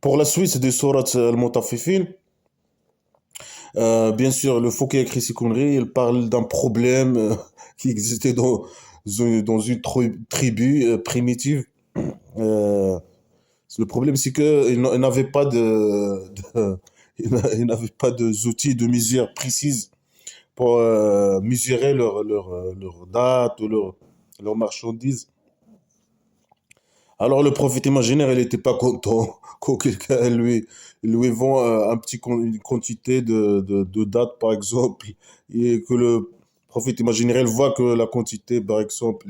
Pour la suite des sourates al-Mutaffifin, bien sûr, le faux qui a écrit ces conneries, il parle d'un problème qui existait dans une tribu primitive. Euh, le problème, c'est qu'ils n'avaient pas ils n'avaient pas d'outils de mesure précise pour mesurer leur date ou leur marchandise. Alors le prophète imaginaire, il n'était pas content quand quelqu'un lui vend une quantité de dates, par exemple, et que le prophète imaginaire, il voit que la quantité, par exemple,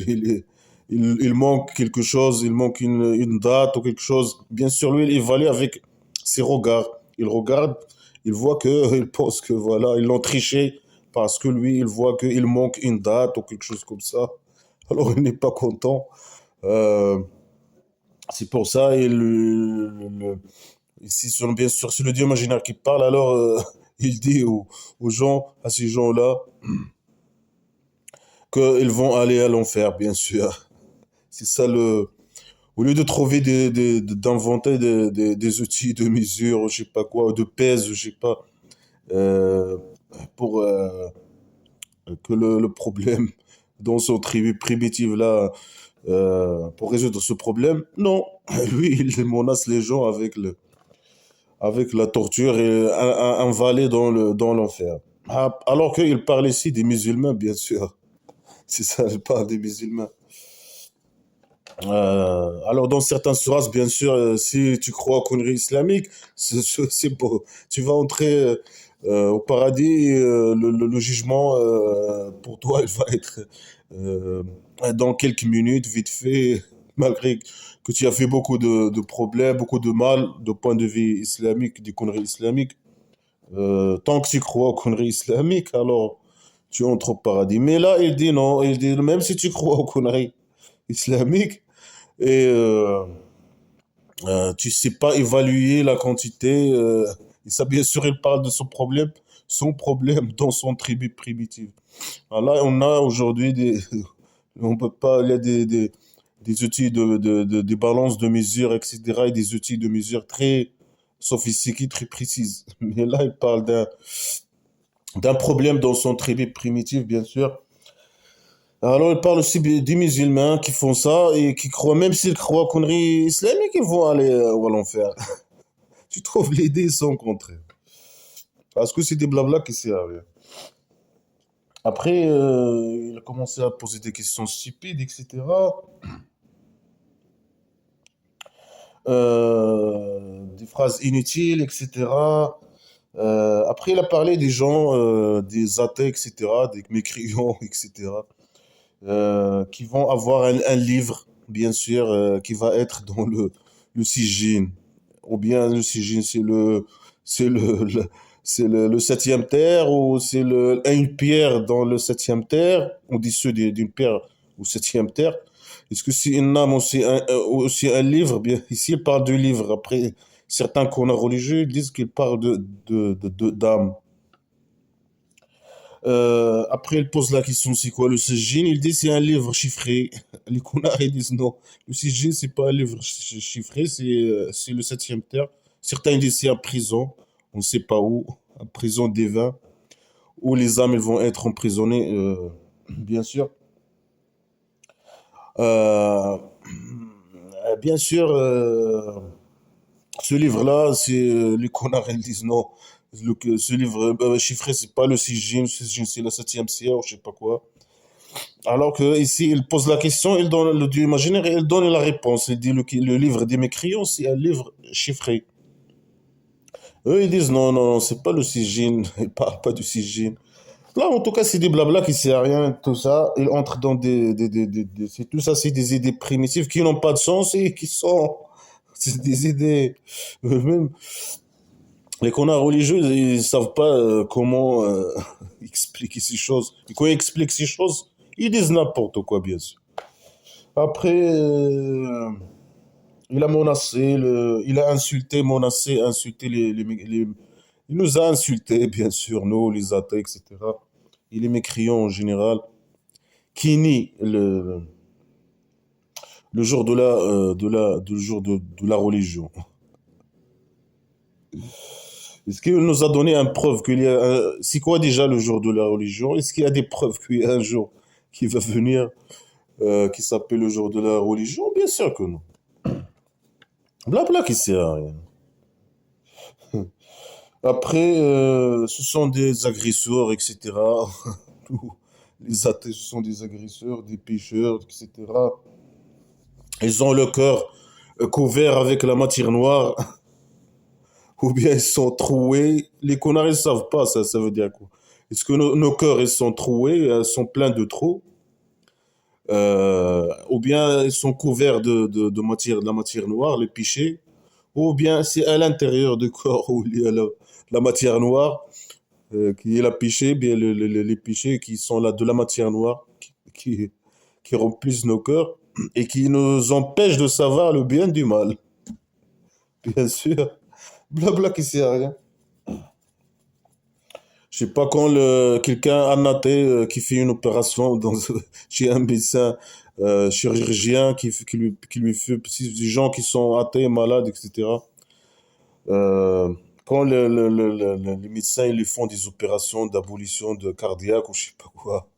il manque quelque chose, il manque une date ou quelque chose. Bien sûr, lui, il évalue avec ses regards. Il regarde, il voit que, il pense que voilà, ils l'ont triché parce que lui, il voit qu'il manque une date ou quelque chose comme ça. Alors il n'est pas content. Euh, c'est pour ça, ici, bien sûr, c'est le Dieu imaginaire qui parle, alors il dit aux gens, à ces gens-là, qu'ils vont aller à l'enfer, bien sûr. C'est ça le. Au lieu de trouver d'inventer des outils de mesure, je sais pas quoi, de pèse, je sais pas, euh, pour que le problème dans son tribu primitive là, pour résoudre ce problème, non, lui, il menace les gens avec la torture et un valet dans l'enfer. Ah, alors qu'il parle ici des musulmans, bien sûr. C'est ça, je parle des musulmans. Alors, dans certaines sourates, bien sûr, si tu crois aux conneries islamiques, c'est beau. Tu vas entrer au paradis, le jugement pour toi, il va être euh, dans quelques minutes, vite fait, malgré que tu as fait beaucoup de problèmes, beaucoup de mal, de point de vue islamique, des conneries islamiques. Tant que tu crois aux conneries islamiques, alors tu entres au paradis. Mais là, il dit non, il dit même si tu crois aux conneries islamiques, et tu sais pas évaluer la quantité. Et ça, bien sûr, il parle de son problème dans son tribu primitive. Alors là, on a aujourd'hui on peut pas, il y a des outils des balances de mesure, etc., et des outils de mesure très sophistiqués, très précises. Mais là, il parle d'un problème dans son tribu primitif, bien sûr. Alors, il parle aussi des musulmans qui font ça et qui croient, même s'ils croient aux conneries islamiques, ils vont aller à l'enfer. Tu trouves l'idée sans contraire. Parce que c'est des blabla qui servent à rien. Après, il a commencé à poser des questions stupides, etc. Des phrases inutiles, etc. Après, il a parlé des gens, des athées, etc., des mécréants, etc., qui vont avoir un livre, bien sûr, qui va être dans le sigine. Ou bien le sigine, c'est le septième terre, ou c'est une pierre dans le septième terre, on dit ceux d'une pierre au septième terre. Est-ce que c'est une âme aussi un livre? Bien, ici, il parle de livre. Après, certains qu'on a religieux disent qu'il parle d'âme. Après, il pose la question, c'est quoi le Sijin? Il dit c'est un livre chiffré. Les connards, ils disent non. Le Sijin, c'est pas un livre chiffré, c'est le septième terre. Certains ils disent c'est un prison, on ne sait pas où, un prison des vins, où les âmes elles vont être emprisonnées, bien sûr. Euh, bien sûr, ce livre-là, c'est les connards, ils disent non. Ce livre chiffré, c'est pas le Sijin, c'est le septième ciel, je sais pas quoi. Alors que ici, il pose la question, il donne le dieu imaginaire et il donne la réponse. Il dit le livre des mécréants, c'est un livre chiffré. Eux, ils disent non, non, c'est pas le sigine, ils parlent pas du sigine. Là, en tout cas, c'est des blabla qui servent à rien, tout ça. Ils entrent dans tout ça, c'est des idées primitives qui n'ont pas de sens et qui sont, c'est des idées, même les connards religieux, ils savent pas comment expliquer ces choses. Et quand ils expliquent ces choses, ils disent n'importe quoi, bien sûr. Après, il a menacé, il a insulté, menacé, insulté il nous a insultés, bien sûr, nous, les athées, etc. Il est mécréant en général, qui nie le jour de la religion. Est-ce qu'il nous a donné une preuve qu'il y a c'est quoi déjà le jour de la religion? Est-ce qu'il y a des preuves qu'il y a un jour qui va venir qui s'appelle le jour de la religion? Bien sûr que non. Blabla qui sert à rien. Après, ce sont des agresseurs, etc. Tous les athées, ce sont des agresseurs, des pécheurs, etc. Ils ont le cœur couvert avec la matière noire, ou bien ils sont troués. Les connards, ils ne savent pas ça, ça veut dire quoi? Est-ce que nos cœurs, ils sont troués, sont pleins de trous, ou bien ils sont couverts de matière, de la matière noire, les péchés, ou bien c'est à l'intérieur du corps où il y a la matière noire, qui est la péché, bien les péchés qui sont là de la matière noire, qui, qui remplissent nos cœurs et qui nous empêchent de savoir le bien du mal. Bien sûr. Blabla qui sert à rien. Je sais pas quand quelqu'un un athée qui fait une opération chez un médecin chirurgien qui lui fait c'est des gens qui sont athées, malades, etc. Euh, quand les médecins ils lui font des opérations d'abolition de cardiaque ou je sais pas quoi.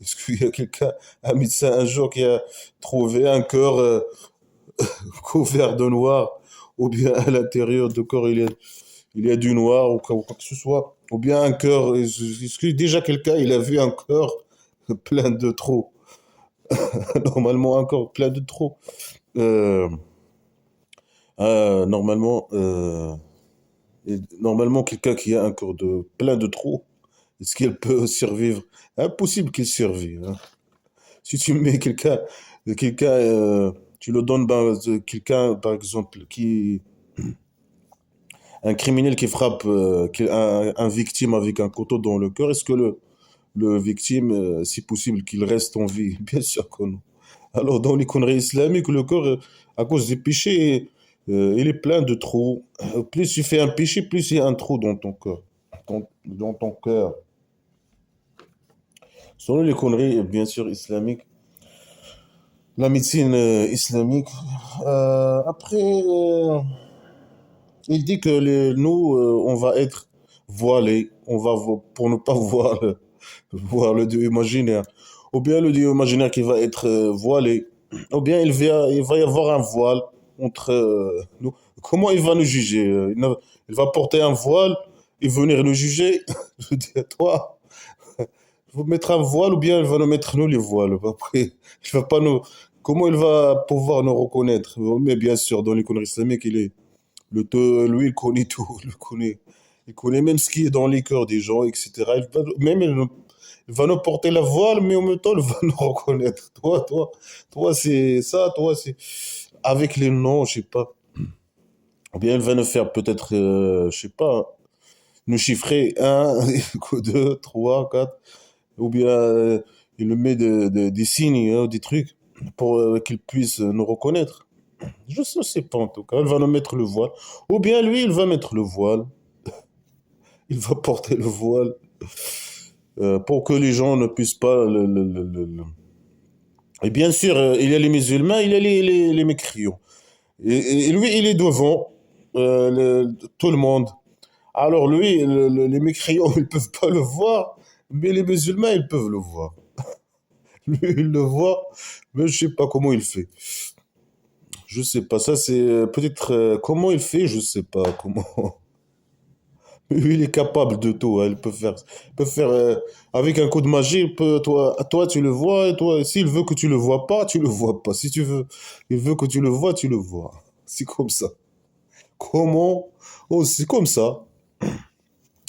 Est-ce qu'il y a quelqu'un, un médecin un jour qui a trouvé un cœur couvert de noir ou bien à l'intérieur du corps il y a du noir ou quoi que ce soit, ou bien un cœur. Est-ce que déjà quelqu'un il a vu un cœur plein de trous? Normalement un corps plein de trous. Euh, normalement, normalement quelqu'un qui a un corps plein de trous, est-ce qu'il peut survivre? Impossible qu'il survive, hein. Si tu mets quelqu'un, tu le donnes quelqu'un par exemple qui un criminel qui frappe un victime avec un couteau dans le cœur, est-ce que le victime, si possible, qu'il reste en vie? Bien sûr que non. Alors, dans les conneries islamiques, le corps, à cause des péchés, il est plein de trous. Plus tu fais un péché, plus il y a un trou dans ton cœur. Dans ton cœur. Selon les conneries, bien sûr, islamiques, la médecine islamique, après, il dit que nous, on va être voilés, pour ne pas voir voir le Dieu imaginaire. Ou bien le Dieu imaginaire qui va être voilé. Ou bien il va y avoir un voile entre nous. Comment il va nous juger? Il va porter un voile et venir nous juger. Je dis à toi, il faut mettre un voile ou bien il va nous mettre nous les voiles. Après, il va pas nous. Comment il va pouvoir nous reconnaître? Mais bien sûr, dans l'économie islamique, lui, il connaît tout. Il connaît même ce qui est dans les cœurs des gens, etc. Même il va nous porter la voile, mais en même temps, il va nous reconnaître. Toi, c'est ça, toi, c'est. Avec les noms, je sais pas. Ou bien il va nous faire peut-être, je sais pas, nous chiffrer un, 2, 3, 4. Ou bien il nous met des signes, hein, des trucs, pour qu'il puisse nous reconnaître. Je ne sais pas en tout cas. Il va nous mettre le voile. Ou bien lui, il va mettre le voile. Il va porter le voile pour que les gens ne puissent pas Et bien sûr, il y a les musulmans, il y a les mécréants. Et lui, il est devant tout le monde. Alors lui, les mécréants, ils peuvent pas le voir, mais les musulmans, ils peuvent le voir. Lui, il le voit, mais je sais pas comment il fait. Je sais pas, ça c'est peut-être comment il fait, je sais pas comment. Lui, il est capable de tout, hein. Il peut faire avec un coup de magie. Toi, tu le vois, et toi, s'il veut que tu le vois pas, tu le vois pas. Si tu veux, il veut que tu le vois, tu le vois. C'est comme ça. Comment? Oh, c'est comme ça.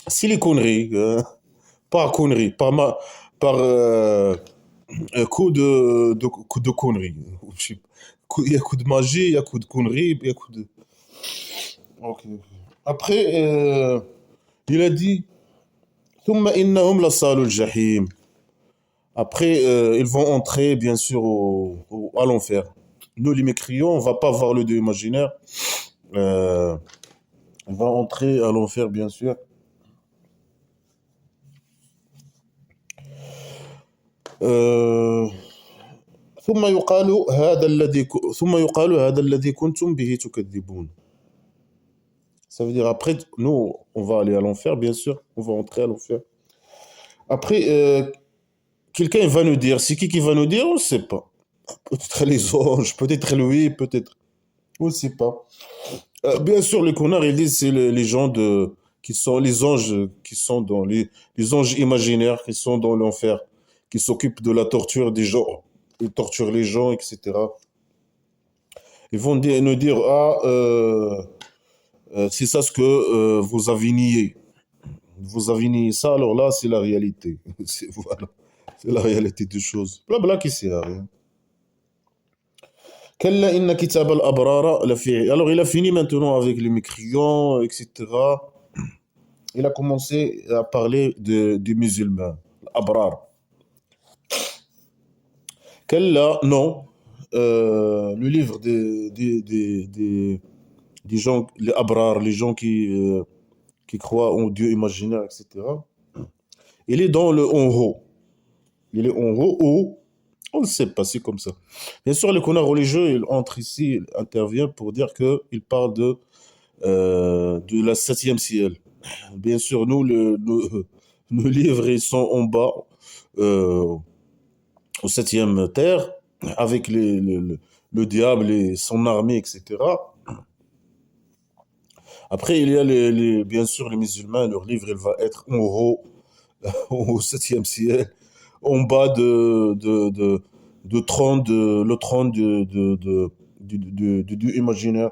Si les conneries, par conneries, par un coup de conneries. Je sais pas. Il y a coup de magie, il y a coup de conneries, il y a coup de. Ok. Après, il a dit. ثم إنهم لصالوا الجحيم. Après, ils vont entrer, bien sûr, à l'enfer. Nous, les mécréants, on va pas voir le Dieu imaginaire. Euh, on va entrer à l'enfer, bien sûr. Euh, ثم يقال هذا الذي كنتم به تكذبون. Ça veut dire après, nous, on va aller à l'enfer, bien sûr, on va entrer à l'enfer. Après, quelqu'un va nous dire, c'est qui va nous dire? On ne sait pas. Peut-être les anges, peut-être lui, peut-être. On ne sait pas. Bien sûr, les connards, ils disent c'est les gens qui sont les anges qui sont dans les anges imaginaires qui sont dans l'enfer, qui s'occupent de la torture des gens. Ils torturent les gens, etc. Ils vont nous dire, c'est ça ce que vous avez nié. Vous avez nié ça, alors là, c'est la réalité. Voilà. C'est la réalité des choses. Blabla qui sert à rien. كلا إن كتاب الأبرار لفي. Alors, il a fini maintenant avec les mécréants, etc. Il a commencé à parler des musulmans, l'abrar. Kalla, non. Le livre des gens, les abrar, les gens qui croient en Dieu imaginaire, etc. Il est dans le en haut. Il est en haut ou on ne sait pas, c'est comme ça. Bien sûr, le connards religieux, il entre ici, il intervient pour dire qu'il parle de la septième ciel. Bien sûr, nous, nos livres, ils sont en bas, euh, au septième terre, avec le diable et son armée, etc. Après, il y a bien sûr les musulmans, leur livre, il va être en haut, au septième ciel, en bas de trône, le trône du Dieu imaginaire.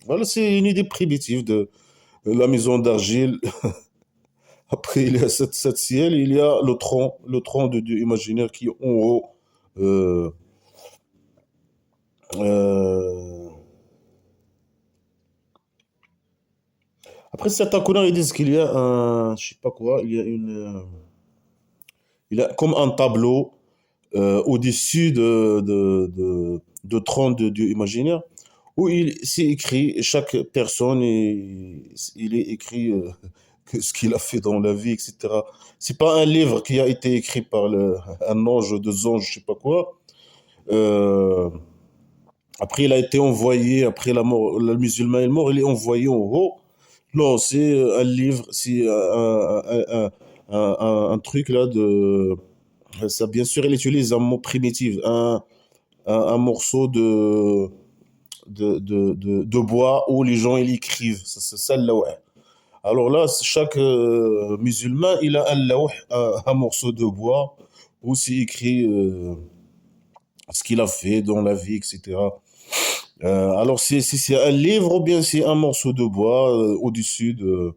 Voilà, c'est une idée primitive de la maison d'argile. Après, il y a cette ciel, il y a le tronc de Dieu imaginaire qui est en haut. Euh, euh, Après, certains connards, ils disent qu'il y a un, je sais pas quoi, il y a comme un tableau au-dessus de tronc de Dieu imaginaire où c'est écrit, chaque personne, il est écrit ce qu'il a fait dans la vie, etc. C'est pas un livre qui a été écrit par un ange, deux anges, je sais pas quoi. Euh, Après, il a été envoyé, après la mort, le musulman est mort, il est envoyé en haut. Non, c'est un livre, c'est un truc là de. Ça, bien sûr, il utilise un mot primitif, un morceau de bois où les gens ils écrivent. C'est ça le lawh. Alors là, chaque musulman, il a un lawh, un morceau de bois où c'est écrit ce qu'il a fait dans la vie, etc. Alors, si c'est un livre ou bien c'est un morceau de bois euh, au-dessus de.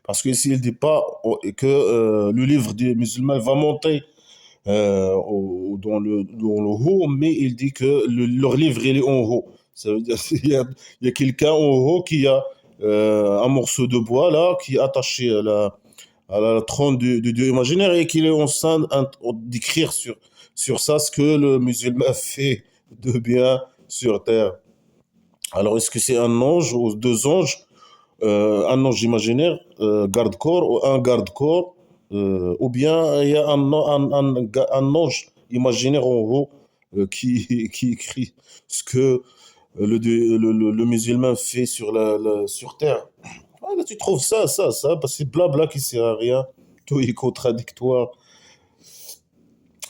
Parce que s'il dit pas que le livre des musulmans va monter dans le haut, mais il dit que leur livre il est en haut. Ça veut dire il y a quelqu'un en haut qui a un morceau de bois là qui est attaché à la trône du Dieu imaginaire et qu'il est en train d'écrire sur ça ce que le musulman fait de bien sur terre. Alors, est-ce que c'est un ange ou deux anges, un ange imaginaire, garde-corps ou un garde-corps, ou bien il y a un ange imaginaire en haut qui écrit ce que le musulman fait sur terre. Ah, là, tu trouves ça, parce que c'est blabla qui sert à rien, tout est contradictoire.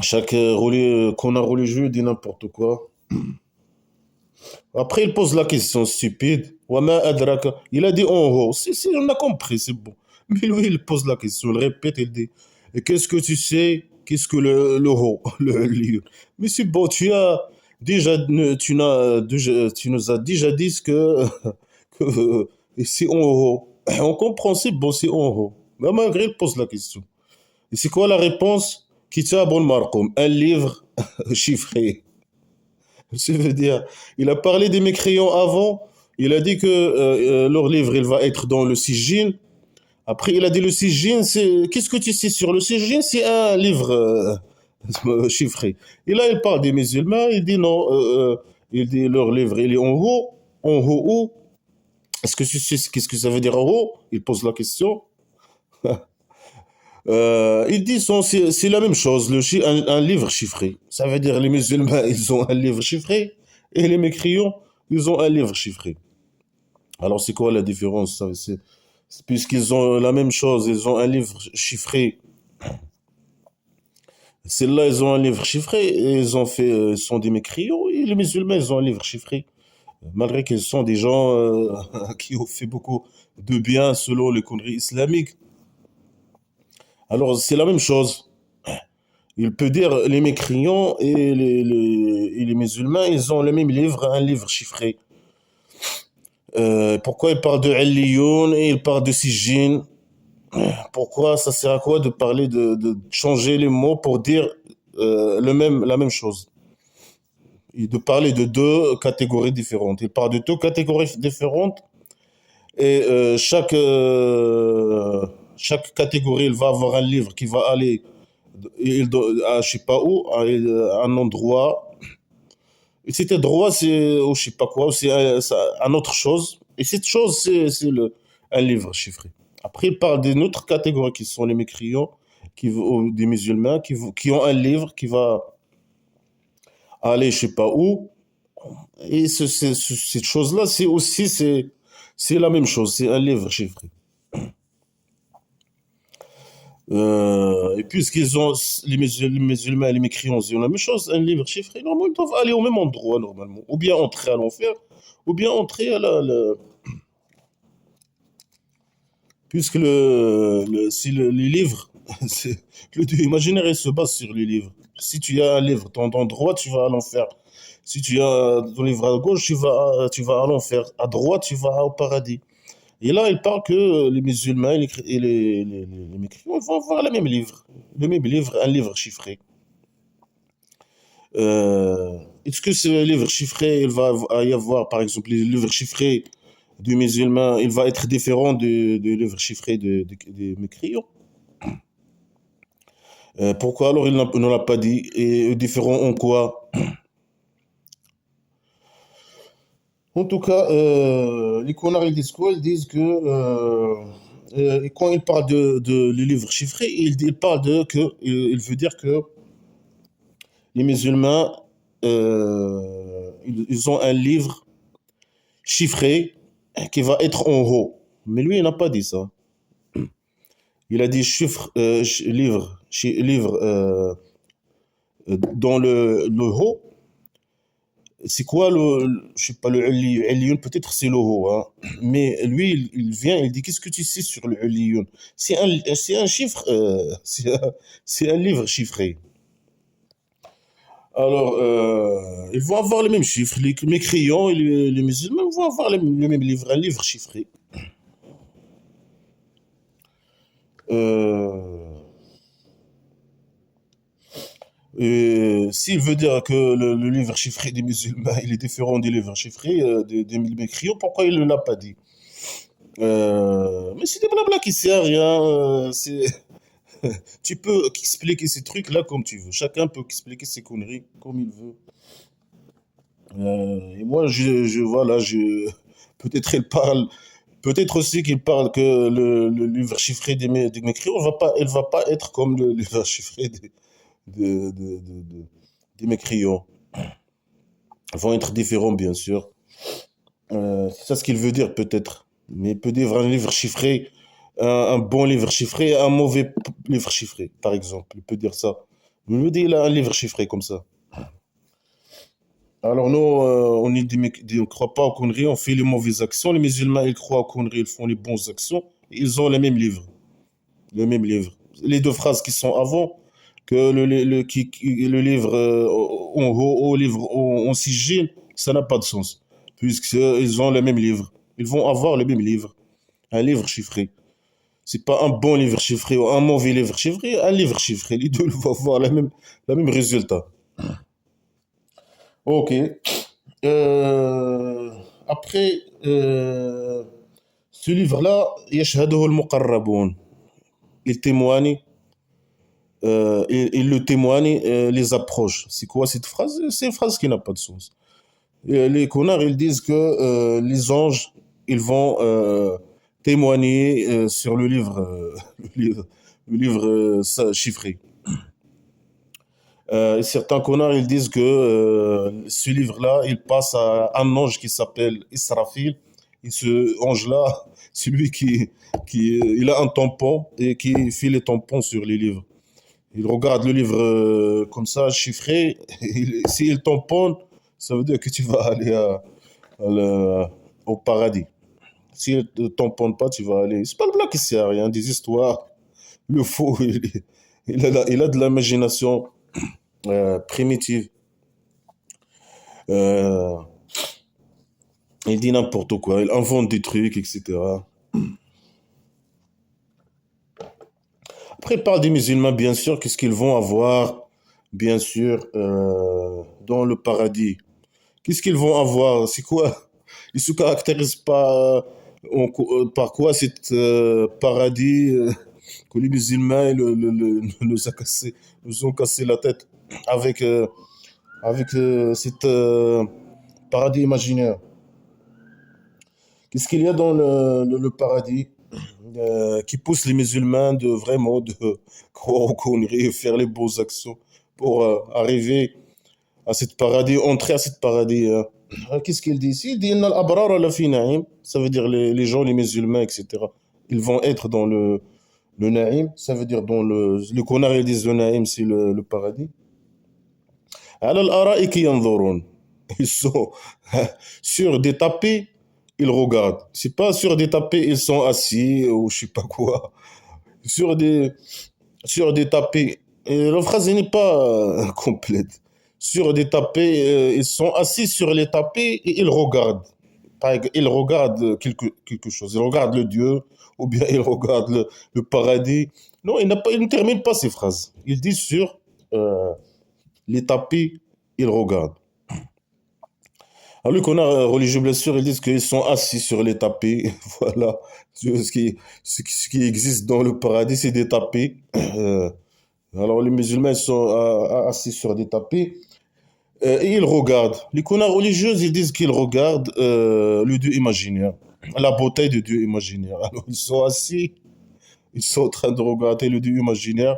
Chaque qu'on a religieux dit n'importe quoi. Après, il pose la question stupide. Wama adraka. Il a dit en haut. Si, on a compris, c'est bon. Mais lui, il pose la question, il répète, il dit et qu'est-ce que tu sais? Qu'est-ce que le haut? Le livre. Mais c'est bon, tu nous as déjà dit ce que c'est en haut. On comprend, c'est bon, c'est en haut. Mais malgré, il pose la question. Et c'est quoi la réponse? Kitabun marqum, un livre chiffré. Je veux dire, il a parlé des mécréants avant. Il a dit que leur livre, il va être dans le Sijin. Après, il a dit le Sijin, c'est. Qu'est-ce que tu sais sur le Sijin? C'est un livre chiffré. Et là, il parle des musulmans. Il dit non. Il dit leur livre, il est en haut. En haut où? Est-ce que tu sais qu'est-ce que ça veut dire en haut? Il pose la question. Ils disent c'est la même chose, un livre chiffré. Ça veut dire les musulmans, ils ont un livre chiffré et les mécréants, ils ont un livre chiffré. Alors, c'est quoi la différence? Puisqu'ils ont la même chose, ils ont un livre chiffré. Celles-là, ils ont un livre chiffré et ils sont des mécréants. Et les musulmans, ils ont un livre chiffré. Malgré qu'ils sont des gens qui ont fait beaucoup de bien selon les conneries islamiques. Alors, c'est la même chose. Il peut dire les mécréants et et les musulmans, ils ont le même livre, un livre chiffré. Pourquoi il parle de Aliyoun et il parle de Sijin? Pourquoi ça sert à quoi de parler de changer les mots pour dire la même chose? Et de parler de deux catégories différentes. Il parle de deux catégories différentes et chaque catégorie, il va avoir un livre qui va aller à je sais pas où, à un endroit. Et cet endroit, c'est, ou je sais pas quoi, c'est un autre chose. Et cette chose, un livre chiffré. Après, il parle d'une autre catégorie qui sont les mécréants, ou des musulmans, qui ont un livre qui va aller je sais pas où. Et cette chose-là, c'est la même chose, c'est un livre chiffré. Et puisqu'ils ont, les musulmans et les mécréants, ils ont la même chose, un livre chiffré, normalement, ils doivent aller au même endroit, normalement. Ou bien entrer à l'enfer, ou bien entrer puisque si les livres, le Dieu imaginaire, il se base sur les livres. Si tu as un livre dans droite, tu vas à l'enfer. Si tu as ton livre à gauche, tu vas à l'enfer. À droite, tu vas au paradis. Et là, il parle que les musulmans et les mécréants vont avoir le même livre. Le même livre, un livre chiffré. Est-ce que ce livre chiffré, il va y avoir, par exemple, les livres chiffrés du musulman, il va être différent du livre chiffré des mécréants? Pourquoi alors il ne l'a pas dit? Et différent en quoi? En tout cas, les connards ils disent quoi? Ils disent que et quand ils parlent de les livres chiffrés, ils parlent de que il veut dire que les musulmans ils ont un livre chiffré qui va être en haut. Mais lui, il n'a pas dit ça. Il a dit chiffre, livre dans le haut. C'est quoi je sais pas, le Aliyun, peut-être c'est le haut, hein. Mais lui, il vient, il dit, qu'est-ce que tu sais sur le Aliyun? C'est un chiffre, c'est un livre chiffré. Alors, ils vont avoir les mêmes chiffres. Les mécréants et les musulmans vont avoir le même livre, un livre chiffré. Euh, et s'il veut dire que le livre chiffré des musulmans il est différent du livre chiffré des mécréants, pourquoi il ne l'a pas dit? Mais c'est des blabla qui servent à rien. Tu peux expliquer ces trucs-là comme tu veux. Chacun peut expliquer ses conneries comme il veut. Et moi, voilà, peut-être il parle, peut-être aussi qu'il parle que le livre chiffré des mécréants il va pas être comme le livre chiffré des mécréants. Ils vont être différents, bien sûr. C'est ça ce qu'il veut dire, peut-être. Mais il peut dire un livre chiffré, un bon livre chiffré, un mauvais livre chiffré, par exemple. Il peut dire ça. Il me dit, il a un livre chiffré comme ça. Alors nous, on est on croit pas aux conneries, on fait les mauvaises actions. Les musulmans, ils croient aux conneries, ils font les bonnes actions. Ils ont le même livre. Le même livre. Les deux phrases qui sont avant, que le livre en haut, au livre en sigil, ça n'a pas de sens. Puisqu'ils ont le même livre. Ils vont avoir le même livre. Un livre chiffré. C'est pas un bon livre chiffré ou un mauvais livre chiffré, un livre chiffré. Les deux vont avoir la même résultat. Ok. Euh, après, ce livre-là, يشهده المقربون. Il témoigne, il le témoigne les approches. C'est quoi cette phrase? C'est une phrase qui n'a pas de sens. Les connards, ils disent que les anges, ils vont témoigner sur le livre, le livre chiffré. Et certains connards, ils disent que ce livre-là, il passe à un ange qui s'appelle Israfil ce ange-là, c'est lui il a un tampon et qui fait les tampons sur les livres. Il regarde le livre comme ça, chiffré. S'il tamponne, ça veut dire que tu vas aller au paradis. S'il ne tamponne pas, tu vas aller. C'est pas le blague qui sert à rien, des histoires. Le faux, il a de l'imagination primitive. Euh, il dit n'importe quoi, il invente des trucs, etc. Après, il parle des musulmans, bien sûr, qu'est-ce qu'ils vont avoir, bien sûr, dans le paradis. Qu'est-ce qu'ils vont avoir? C'est quoi? Ils se caractérisent pas par quoi cet paradis que les musulmans nous ont cassé la tête avec, avec cet paradis imaginaire. Qu'est-ce qu'il y a dans le paradis qui pousse les musulmans de vraiment de croire aux conneries et faire les beaux actions pour arriver à cet paradis, entrer à cet paradis. Qu'est-ce qu'il dit ici? Il dit Inna al-abrar la fi na'im. Ça veut dire les gens, les musulmans, etc. Ils vont être dans le na'im. Ça veut dire dans le connard, ils disent le na'im, c'est le paradis. Ala al-ara'iki yanzurun. Ils sont sur des tapis, ils regardent. C'est pas sur des tapis, ils sont assis ou je sais pas quoi. Sur des, sur des tapis. Et la phrase n'est pas complète. Sur des tapis, ils sont assis sur les tapis et ils regardent. Ils regardent quelque chose. Ils regardent le Dieu ou bien ils regardent le paradis. Non, il ne termine pas ces phrases. Il dit sur les tapis, ils regardent. Alors, lui qu'on a religieux, bien sûr, ils disent qu'ils sont assis sur les tapis. Voilà. Ce qui existe dans le paradis, c'est des tapis. Alors, les musulmans ils sont assis sur des tapis et ils regardent. Les connards religieux, ils disent qu'ils regardent le Dieu imaginaire, la beauté du Dieu imaginaire. Alors, ils sont assis, ils sont en train de regarder le Dieu imaginaire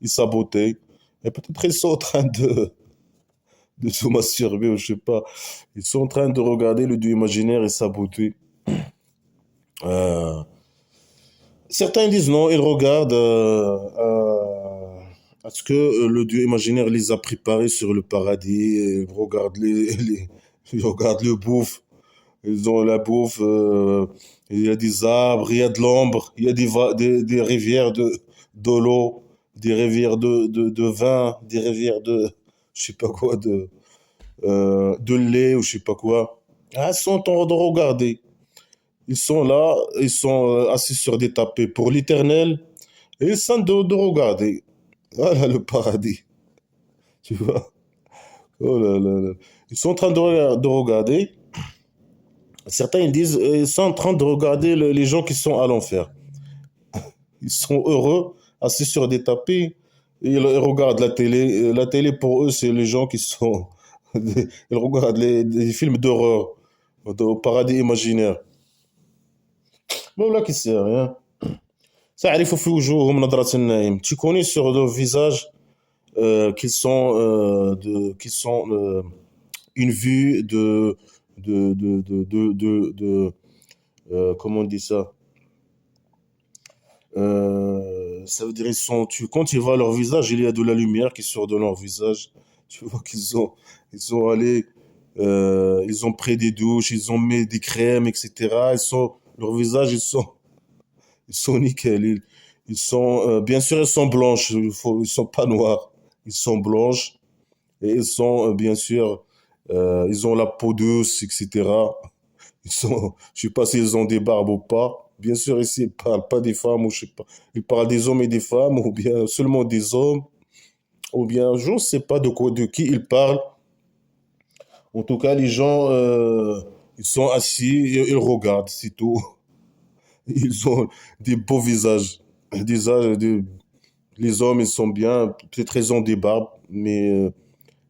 et sa beauté. Et peut-être ils sont en train de se masturber, ou je sais pas. Ils sont en train de regarder le Dieu imaginaire et sa beauté. Euh, Certains disent non, ils regardent à ce que le Dieu imaginaire les a préparés sur le paradis. Ils regardent, ils regardent le bouffe. Ils ont la bouffe. Il y a des arbres, il y a de l'ombre, il y a des rivières de l'eau, des rivières de vin, des rivières je sais pas quoi, de lait ou je sais pas quoi. Ah, ils sont en train de regarder. Ils sont là, ils sont assis sur des tapis pour l'éternel et ils sont de regarder. Voilà le paradis, tu vois. Oh là là là. Ils sont en train de regarder. Certains ils disent, ils sont en train de regarder les gens qui sont à l'enfer. Ils sont heureux, assis sur des tapis. Et ils regardent la télé. La télé pour eux, c'est les gens qui sont. Ils regardent des films d'horreur au paradis imaginaire. Bon là qui sert à rien. تعرف في وجوههم نظرة النعيم. Tu connais sur leur visage qu'ils sont une vue comment on dit ça? Ça veut dire quand tu vois leur visage, il y a de la lumière qui sort de leur visage. Tu vois ils ont allé, ils ont pris des douches, ils ont mis des crèmes, etc. Leur visage, ils sont nickel. Ils sont, bien sûr, ils sont blanches. Ils sont pas noirs. Ils sont blanches et ils sont, bien sûr, ils ont la peau douce, etc. Je sais pas s'ils ont des barbes ou pas. Bien sûr, ici, ils parlent pas des femmes ou je sais pas. Ils parlent des hommes et des femmes ou bien seulement des hommes ou bien je ne sais pas de qui ils parlent. En tout cas, les gens, ils sont assis et ils regardent, c'est tout. Ils ont des beaux visages. Les hommes, ils sont bien, peut-être ils ont des barbes, mais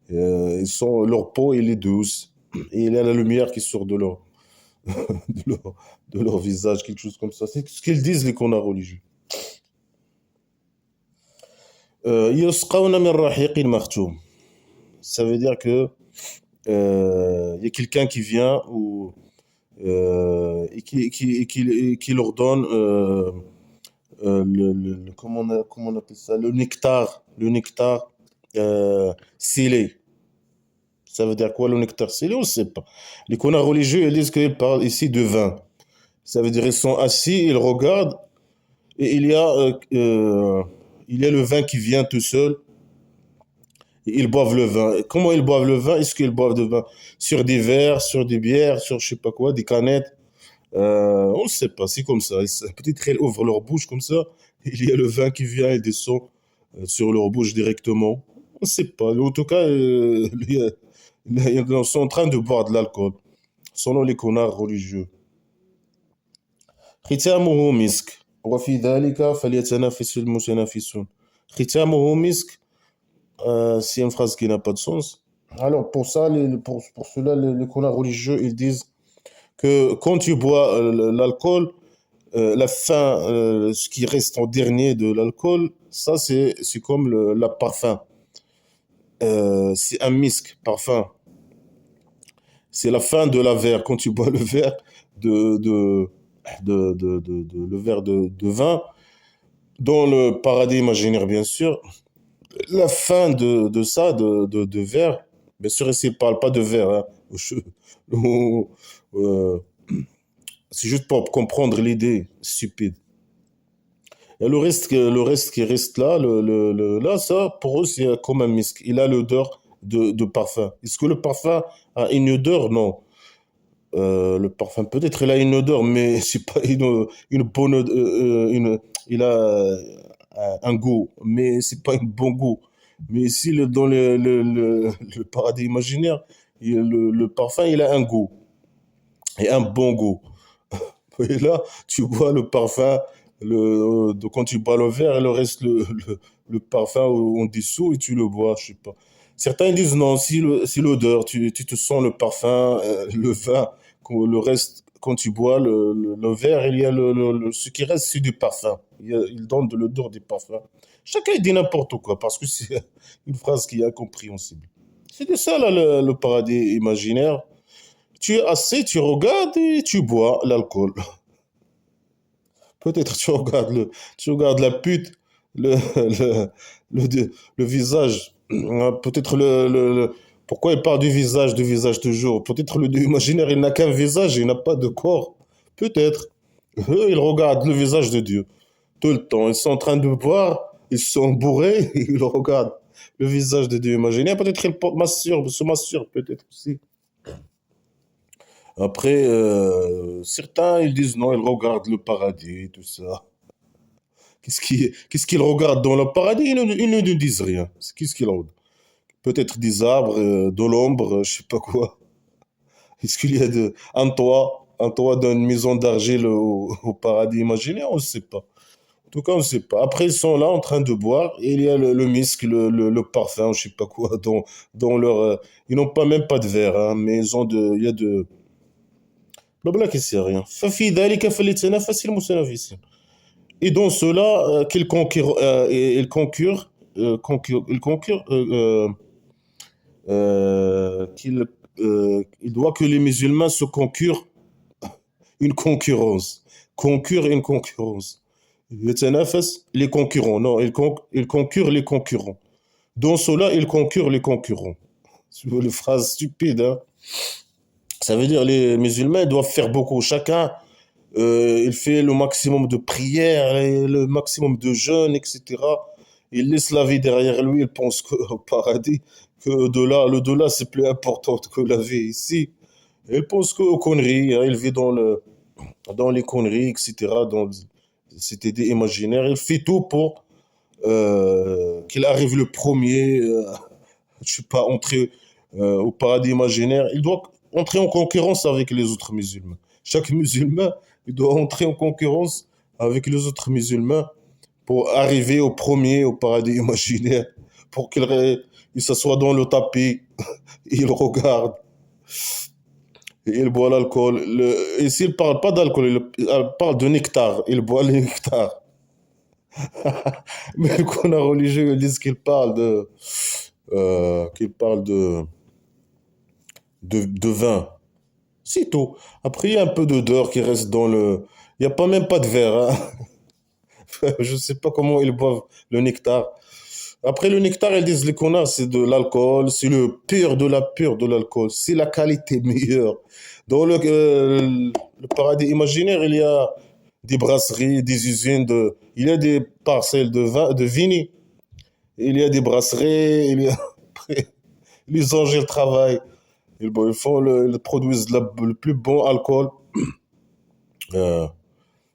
leur peau, elle est douce. Et il y a la lumière qui sort de leur, de leur visage, quelque chose comme ça. C'est ce qu'ils disent, les connards religieux. يسقون من رحيق مختوم. Ça veut dire que il y a quelqu'un qui vient ou qui leur donne comment on appelle ça, le nectar scellé. Ça veut dire quoi le nectar scellé? On ne sait pas. Les connards religieux, ils disent qu'ils parlent ici de vin. Ça veut dire ils sont assis, ils regardent et il y a le vin qui vient tout seul. Et ils boivent le vin. Et comment ils boivent le vin? Est-ce qu'ils boivent le vin sur des verres, sur des bières, sur je sais pas quoi, des canettes? On ne sait pas, c'est comme ça. Peut-être ils ouvrent leur bouche comme ça. Il y a le vin qui vient et descend sur leur bouche directement. On ne sait pas. En tout cas, ils sont en train de boire de l'alcool, selon les connards religieux. ختامه مسك وفي ذلك فليتنافس المتنافسون. ختامه مسك, c'est une phrase qui n'a pas de sens. Alors pour ça, pour cela, les connards religieux, ils disent que quand tu bois l'alcool, la fin, ce qui reste en dernier de l'alcool, ça c'est comme la parfum. C'est un misk, parfum. C'est la fin de la verre. Quand tu bois le verre le verre de vin, dans le paradis imaginaire, bien sûr, la fin de ça, de verre, bien sûr, ici, il ne parle pas de verre. Hein. Je- euh, c'est juste pour comprendre l'idée stupide. Et le reste qui reste là, là, ça, pour eux, c'est comme un misk. Il a l'odeur de parfum. Est-ce que le parfum a une odeur? Non. Le parfum, peut-être il a une odeur, mais c'est pas une bonne odeur, il a un goût, mais c'est pas un bon goût. Mais ici, dans le paradis imaginaire, le parfum, il a un goût, et un bon goût. Et là, tu bois le parfum, quand tu bois le verre, il reste le parfum en dessous et tu le bois, je sais pas. Certains disent non, si l'odeur, tu te sens le parfum, le vin, le reste, quand tu bois le verre, il y a ce qui reste, c'est du parfum. Il donne de l'odeur du parfum. Chacun dit n'importe quoi parce que c'est une phrase qui est incompréhensible. C'est de ça, là, le paradis imaginaire. Tu es assis, tu regardes et tu bois l'alcool. Peut-être tu regardes la pute, le, le visage. Peut-être pourquoi il parle du visage toujours. Peut-être le Dieu imaginaire, il n'a qu'un visage, il n'a pas de corps. Peut-être. Eux, ils regardent le visage de Dieu tout le temps. Ils sont en train de boire, ils sont bourrés, ils regardent le visage de Dieu imaginaire. Peut-être qu'ils se masturbe peut-être aussi. Après, certains, ils disent non, ils regardent le paradis, tout ça. Qu'est-ce qu'ils regardent dans le paradis? Ils ne nous disent rien. Qu'est-ce qu'ils regardent? Peut-être des arbres, de l'ombre, je sais pas quoi. Est-ce qu'il y a un toit d'une maison d'argile au paradis imaginaire? On ne sait pas. En tout cas, on ne sait pas. Après, ils sont là en train de boire et il y a le misk, le parfum, je sais pas quoi, dans leur. Ils n'ont pas même pas de verre, hein, mais il y a de. Blabla qui sait rien. ففي ذلك فليتنافس المتنافسون. Et dans cela, il concure il doit que les musulmans se concurrent une concurrence. Concurrent une concurrence. يتنافس les concurrents. Non, il concure les concurrents. Dans cela, il concure les concurrents. C'est une phrase stupide, hein. Ça veut dire les musulmans ils doivent faire beaucoup. Chacun, il fait le maximum de prières, et le maximum de jeûnes, etc. Il laisse la vie derrière lui. Il pense qu'au paradis, que le delà, c'est plus important que la vie ici. Il pense qu'aux conneries. Hein, il vit dans les conneries, etc. Dans cette idée imaginaire. Il fait tout pour qu'il arrive le premier, je sais pas, entrer au paradis imaginaire. Il doit entrer en concurrence avec les autres musulmans. Chaque musulman, il doit entrer en concurrence avec les autres musulmans pour arriver au premier au paradis imaginaire, pour il s'assoit dans le tapis, il regarde, et il boit l'alcool. Et s'il parle pas d'alcool, il parle de nectar, il boit le nectar. Mais qu'on a religieux, ils disent qu'il parle de vin. C'est tout. Après, il y a un peu d'odeur qui reste dans le. Il n'y a pas même pas de verre, hein. Je ne sais pas comment ils boivent le nectar. Après, le nectar, ils disent les connards, c'est de l'alcool, c'est le pur de la pure de l'alcool, c'est la qualité meilleure. Dans le paradis imaginaire, il y a des brasseries, des usines il y a des parcelles de vin, de vignes, il y a des brasseries, il y a, après, les anges, ils travaillent. Ils font ils produisent le plus bon alcool. Euh,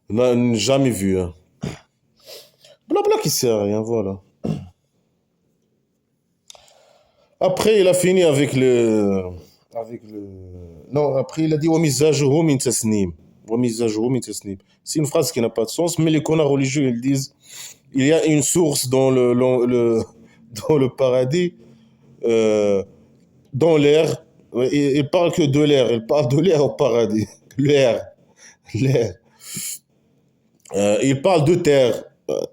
on n'a jamais vu, hein. Blabla qui sert à rien, voilà. Après, il a fini avec le. Non, après, il a dit وَمِزَاجُهُ مِنْ تَسْنِيمٍ. وَمِزَاجُهُ مِنْ تَسْنِيمٍ. C'est une phrase qui n'a pas de sens, mais les connards religieux, ils disent il y a une source dans le paradis, euh, dans l'air. Ouais, il parle que de l'air, il parle de l'air au paradis. L'air, l'air. Il parle de terre.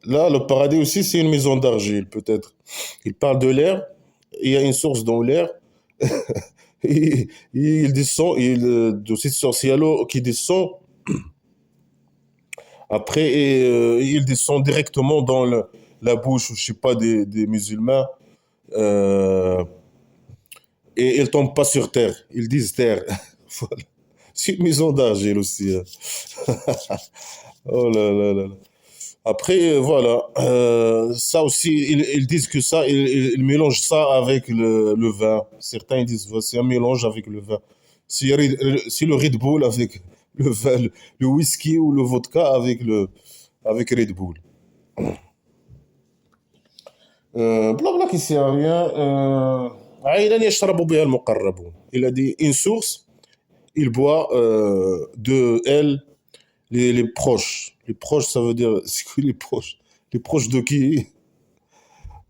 Là, le paradis aussi, c'est une maison d'argile, peut-être. Il parle de l'air. Il y a une source dans l'air. Il descend, de cette source, il y a l'eau qui descend. Après, il descend directement dans la bouche, je sais pas, des musulmans. Euh, et il tombe pas sur terre. Ils disent terre. Voilà. C'est une maison d'argile aussi, hein. Oh là là là là. Après, voilà, ça aussi, ils disent que ça, ils mélangent ça avec le vin. Certains ils disent que c'est un mélange avec le vin. Si le Red Bull avec le vin, le whisky ou le vodka avec Red Bull. Blabla qui sert à rien. عينا يشرب بها المقربون. Il a dit une source, il boit de elle les proches. Les proches, ça veut dire, c'est quoi les proches? Les proches de qui?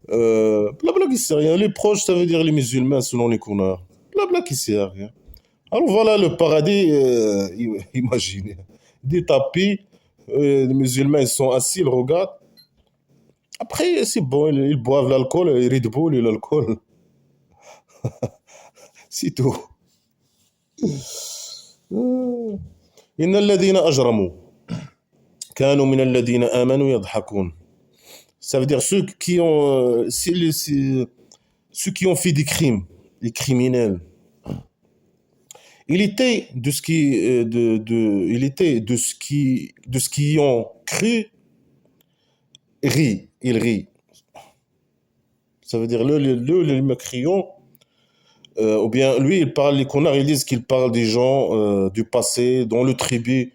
Blabla qui sait rien. Les proches, ça veut dire les musulmans selon les connards. Blabla qui sait rien. Alors voilà le paradis, imaginez. Des tapis, les musulmans ils sont assis, ils regardent. Après, c'est bon, ils boivent l'alcool, ils Red Bull et l'alcool. C'est tout. إن الذين أجرموا كانوا من الذين آمنوا يضحكون. Ça veut dire ceux qui ont fait des crimes, les criminels. Il était de ce qui, il était de ce qui ont cru, rit, il rit. Ça veut dire le mécréant, ou bien lui, il parle, les connards, ils disent qu'il parle des gens du passé, dans le tribu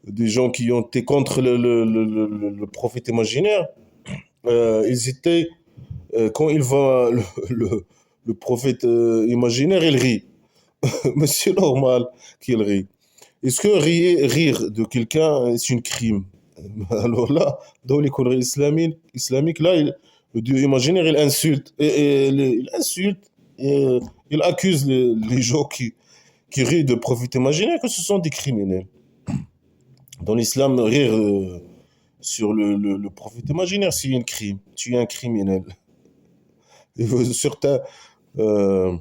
des gens qui ont été contre le prophète imaginaire. Ils étaient, quand il voit le prophète imaginaire, il rit. Mais c'est normal qu'il rit. Est-ce que rire de quelqu'un, c'est un crime? Alors là, dans les conneries islamiques, là, le Dieu imaginaire, il insulte. Il insulte. Et, il accuse les gens qui rient de prophète imaginaire que ce sont des criminels. Dans l'islam, rire sur le prophète imaginaire, c'est un crime. Tu es un criminel. Et certains, euh,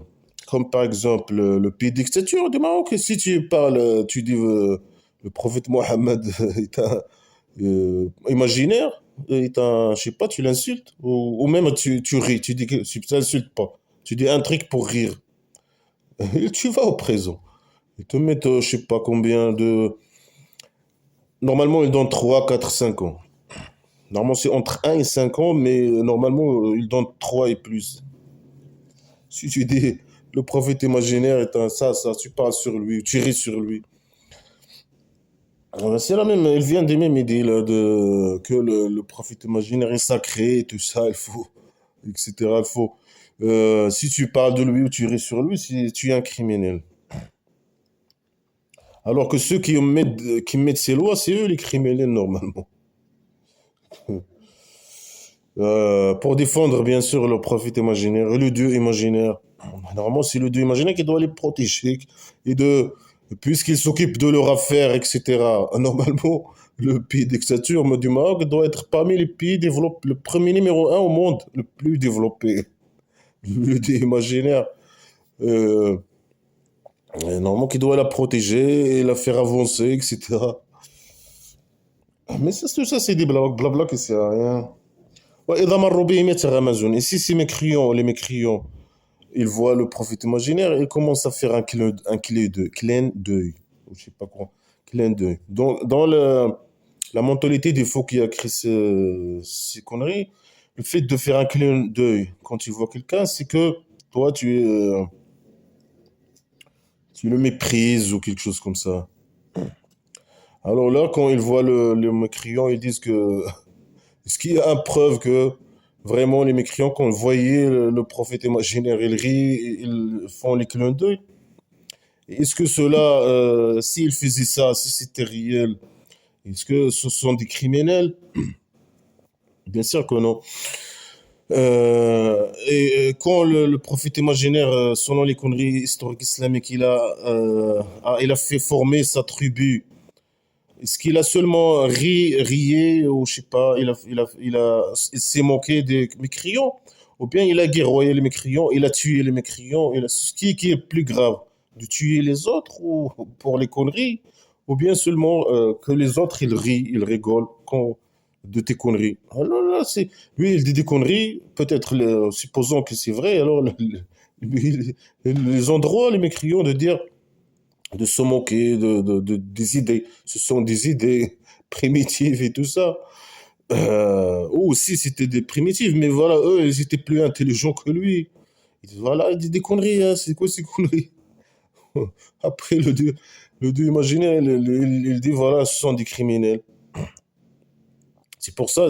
comme par exemple le pays de dictature du Maroc, si tu parles, tu dis le prophète Mohammed est un imaginaire, est un, je sais pas, tu l'insultes, ou même tu ris, tu dis que tu t'insultes pas. Tu dis un truc pour rire. Et tu vas au présent. Ils te mettent, je sais pas combien de. Normalement, ils donnent 3 4 5 ans. Normalement, c'est entre 1 et 5 ans, mais normalement, ils donnent 3 et plus. Si tu dis le prophète imaginaire est un ça, tu parles sur lui, tu ris sur lui. C'est la même, elle vient des mêmes idées là, que le prophète imaginaire est sacré, tout ça, il faut, etc. Il faut, si tu parles de lui ou tu ris sur lui, tu es un criminel. Alors que ceux qui mettent ces lois, c'est eux les criminels normalement. Pour défendre bien sûr le prophète imaginaire et le Dieu imaginaire. Normalement, c'est le Dieu imaginaire qui doit les protéger et puisqu'il s'occupe de leur affaire, etc. Normalement, le pays dictature du Maroc doit être parmi les pays développés, le premier numéro un au monde, le plus développé. Le Dieu imaginaire. euh, Et normalement, qui doit la protéger et la faire avancer, etc. Mais ça, tout ça, c'est des blabla qui sert à rien. وإذا مروا بهم يتغامزون. Et si ces mécréants, les mécréants, ils voient le prophète imaginaire, ils commencent à faire clin d'œil, ou je sais pas quoi, clin d'œil. Dans la mentalité des faux qui a créé ces conneries, le fait de faire un clin d'œil quand tu vois quelqu'un, c'est que toi, tu le méprises ou quelque chose comme ça. Alors là, quand ils voient le mécréant, ils disent que est-ce qu'il y a une preuve que vraiment les mécréants, quand ils voyaient le prophète imaginaire, ils rient, ils font les clins d'œil? Est-ce que cela, s'ils faisaient ça, si c'était réel, est-ce que ce sont des criminels? Bien sûr que non. Et quand le prophète imaginaire, selon les conneries historiques islamiques, il a fait former sa tribu. Est-ce qu'il a seulement rié, ou je sais pas, il s'est moqué des mécréants, ou bien il a guerroyé les mécréants, il a tué les mécréants, qui est plus grave, de tuer les autres ou pour les conneries, ou bien seulement que les autres ils rient, ils rigolent de tes conneries. Alors là, lui il dit des conneries, peut-être supposons que c'est vrai, alors les endroits, les mécréants de dire de se moquer des idées. Ce sont des idées primitives et tout ça. Ou aussi c'était des primitives, mais voilà, eux, ils étaient plus intelligents que lui. Ils disent, voilà, il dit des conneries, hein, c'est quoi ces conneries? Après, le dieu imaginaire, il dit, voilà, ce sont des criminels. C'est pour ça,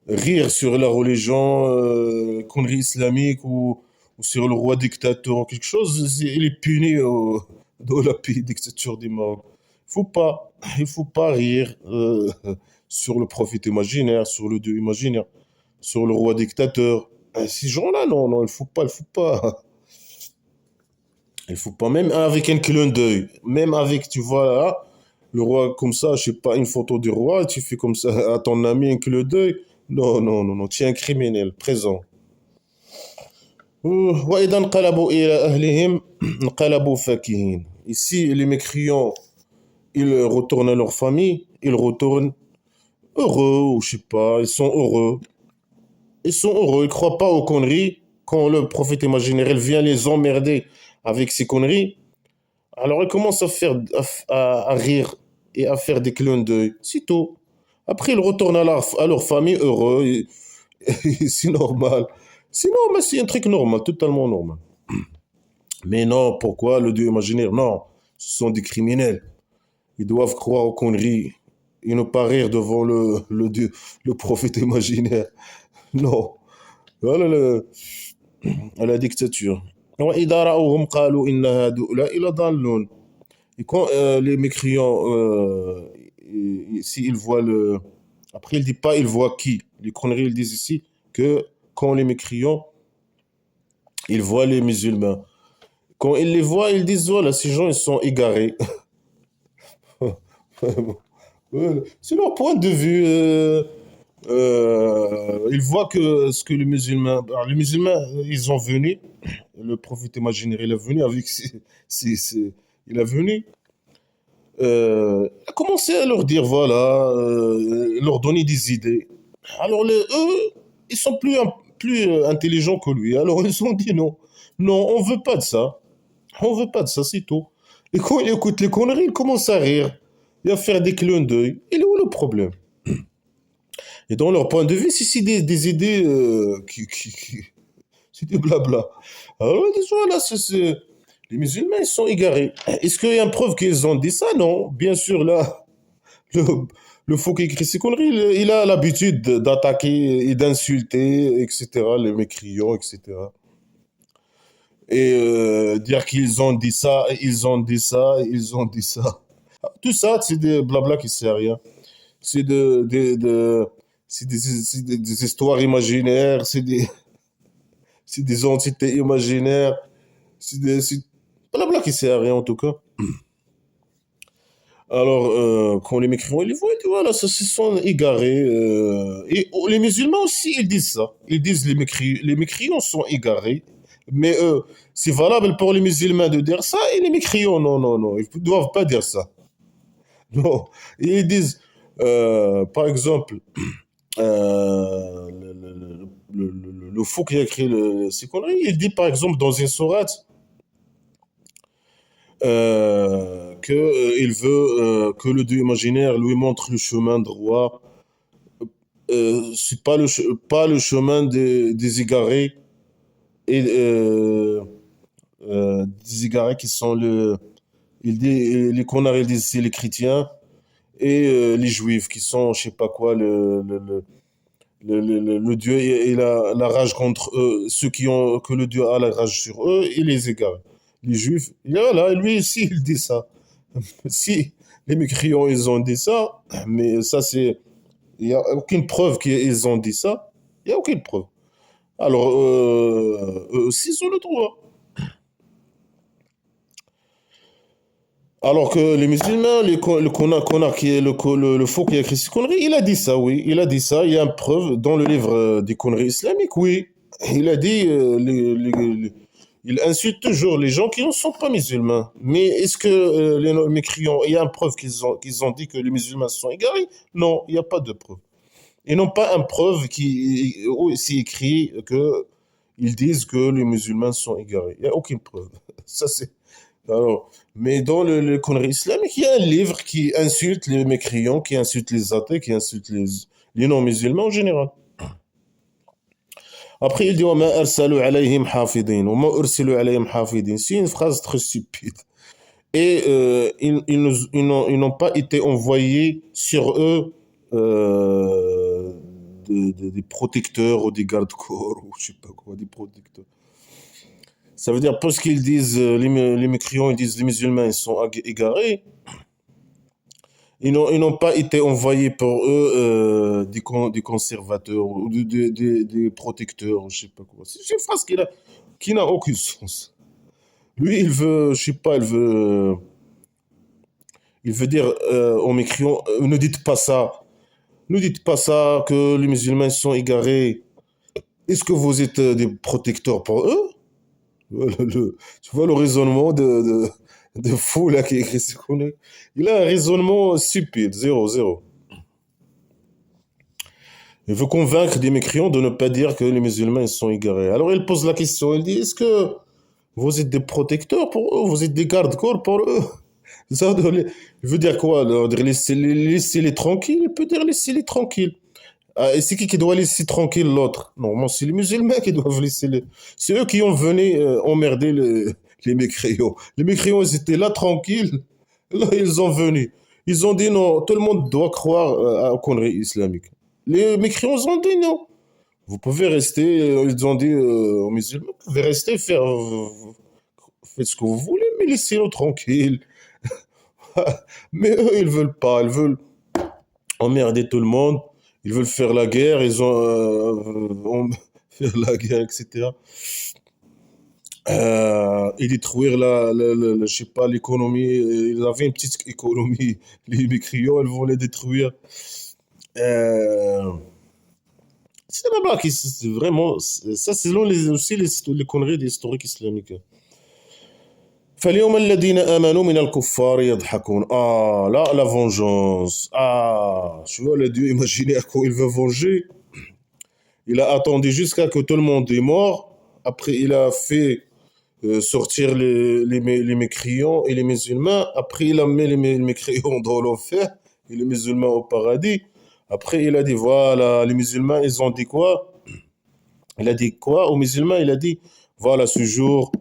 rire sur la religion, conneries islamiques ou sur le roi dictateur ou quelque chose, il est puni dans la pays dictature du Maroc. Il faut pas rire sur le prophète imaginaire, sur le dieu imaginaire, sur le roi dictateur. Ces gens-là, non, non, il faut pas. Il faut pas, même avec un clin d'œil, même avec, tu vois, là, le roi comme ça, je sais pas, une photo du roi, tu fais comme ça à ton ami un clin d'œil. Non, non, non, non, tu es un criminel, présent. وإذا انقلبوا إلى أهلهم انقلبوا فكهين. Ici, les mécréants, ils retournent à leur famille, ils retournent heureux, ou je sais pas, ils sont heureux. Ils sont heureux, ils croient pas aux conneries. Quand le prophète imaginaire il vient les emmerder avec ses conneries, alors ils commencent à rire et à faire des clins d'œil. C'est tout. Après, ils retournent à leur famille heureux. C'est normal. C'est normal, c'est un truc normal, totalement normal. Mais non, pourquoi le dieu imaginaire? Non, ce sont des criminels. Ils doivent croire aux conneries et ne pas rire devant le dieu, le prophète imaginaire. Non. Voilà la dictature. وإذا رأوهم قالوا إن هؤلاء لضالون. Et quand les mécréants, s'ils voient le... Après, il dit pas, ils voient qui. Les conneries, ils disent ici que quand les mécréants, ils voient les musulmans. Quand ils les voient, ils disent, voilà, ces gens, ils sont égarés. Voilà. C'est leur point de vue. Ils voient que ce que les musulmans, ils ont venu. Le prophète imaginaire, il est venu avec il est venu. A commencé à leur dire, voilà, leur donner des idées. Alors, eux, ils sont plus intelligents que lui. Alors, ils ont dit non. Non, on veut pas de ça. On veut pas de ça, c'est tout. Et quand il écoute les conneries, il commence à rire et à faire des clins d'œil. Il est où le problème? Et dans leur point de vue, si c'est des idées c'est du blabla. Alors, ils disent, voilà, les musulmans, ils sont égarés. Est-ce qu'il y a une preuve qu'ils ont dit ça? Non. Bien sûr, là, le, le faux qui écrit ces conneries, il a l'habitude d'attaquer et d'insulter, etc., les mécréants, etc. Et dire qu'ils ont dit ça, ils ont dit ça, ils ont dit ça. Tout ça, c'est des blabla qui ne sert à rien. C'est des histoires imaginaires, c'est des entités imaginaires, c'est blabla qui ne sert à rien en tout cas. Alors, quand les mécréants ils les voient, ils disent, voilà, ça se sont égarés. Et les musulmans aussi, ils disent ça. Ils disent les mécréants sont égarés. Mais c'est valable pour les musulmans de dire ça et les mécréants, non, non, non, ils ne doivent pas dire ça. Non. Et ils disent, par exemple, le fou qui a écrit ces conneries, il dit par exemple dans une sourate que il veut que le dieu imaginaire lui montre le chemin droit. C'est pas pas le chemin des égarés et des égarés qui sont il dit les connards ils disent c'est les chrétiens et les juifs qui sont je sais pas quoi le dieu et la rage contre eux, ceux qui ont que le dieu a la rage sur eux et les égarés. Les juifs, et là, lui aussi il dit ça. Si les mécréants ils ont dit ça, mais ça c'est il n'y a aucune preuve qu'ils ont dit ça. Il n'y a aucune preuve. Alors, eux aussi, ils ont le droit. Alors que les musulmans, le connard qui est le faux qui a écrit ces conneries, il a dit ça, oui. Il a dit ça. Il y a une preuve dans le livre des conneries islamiques, oui. Il a dit, il insulte toujours les gens qui ne sont pas musulmans. Mais est-ce que les mécréants, il y a une preuve qu'ils ont dit que les musulmans sont égarés? Non, il n'y a pas de preuve. Ils n'ont pas une preuve où c'est écrit que ils disent que les musulmans sont égarés. Il n'y a aucune preuve. Ça, c'est. Alors, mais dans le connerie islamique, il y a un livre qui insulte les mécréants, qui insulte les athées, qui insulte les non-musulmans en général. Après, il dit وَمَا أَرْسَلُوا عَلَيْهِمْ حَافِظِينَ وَمَا أُرْسِلُوا عَلَيْهِمْ حَافِظِينَ. C'est une phrase très stupide. Et ils n'ont pas été envoyés sur eux des protecteurs ou des gardes-corps ou je sais pas quoi, des protecteurs. Ça veut dire parce qu'ils disent, les mécréants, ils disent les musulmans, ils sont égarés, ils n'ont pas été envoyés pour eux des conservateurs ou des protecteurs ou je sais pas quoi. C'est une phrase qui n'a aucun sens. Lui, il veut, je sais pas, il veut dire aux mécréants, ne dites pas ça. Ne dites pas ça, que les musulmans sont égarés. Est-ce que vous êtes des protecteurs pour eux? Tu vois le raisonnement de fou là qui écrit ce qu'on est. Il a un raisonnement stupide, zéro, zéro. Il veut convaincre des mécréants de ne pas dire que les musulmans ils sont égarés. Alors il pose la question, il dit, est-ce que vous êtes des protecteurs pour eux? Vous êtes des gardes-corps pour eux? Ça, il veut dire quoi? Laissez-les tranquilles? Il peut dire laissez-les tranquilles. Ah, et c'est qui doit laisser tranquille l'autre? Normalement, c'est les musulmans qui doivent laisser les. C'est eux qui ont venu emmerder les mécréants. Les mécréants, ils étaient là tranquilles. Là, ils ont venu. Ils ont dit non, tout le monde doit croire aux conneries islamiques. Les mécréants ont dit non. Vous pouvez rester, ils ont dit aux musulmans, vous pouvez rester, faites ce que vous voulez, mais laissez-nous tranquilles. Mais eux, ils veulent pas. Ils veulent emmerder tout le monde. Ils veulent faire la guerre, ont faire la guerre, etc. Et détruire je sais pas, l'économie. Ils avaient une petite économie, les mécréants, ils vont les détruire. Euh, c'est là-bas qui, c'est vraiment, ça, c'est selon aussi les conneries des historiques islamiques. فاليوم الذين آمنوا من الكفار يضحكون. Ah, là, la vengeance. Ah, tu vois, le Dieu imaginaire, quand il veut venger, il a attendu jusqu'à que tout le monde est mort. Après, il a fait sortir les mécréants et les musulmans. Après, il a mis les mécréants dans l'enfer et les musulmans au paradis. Après, il a dit, voilà, les musulmans, ils ont dit quoi? Il a dit quoi aux musulmans? Il a dit, voilà, ce jour,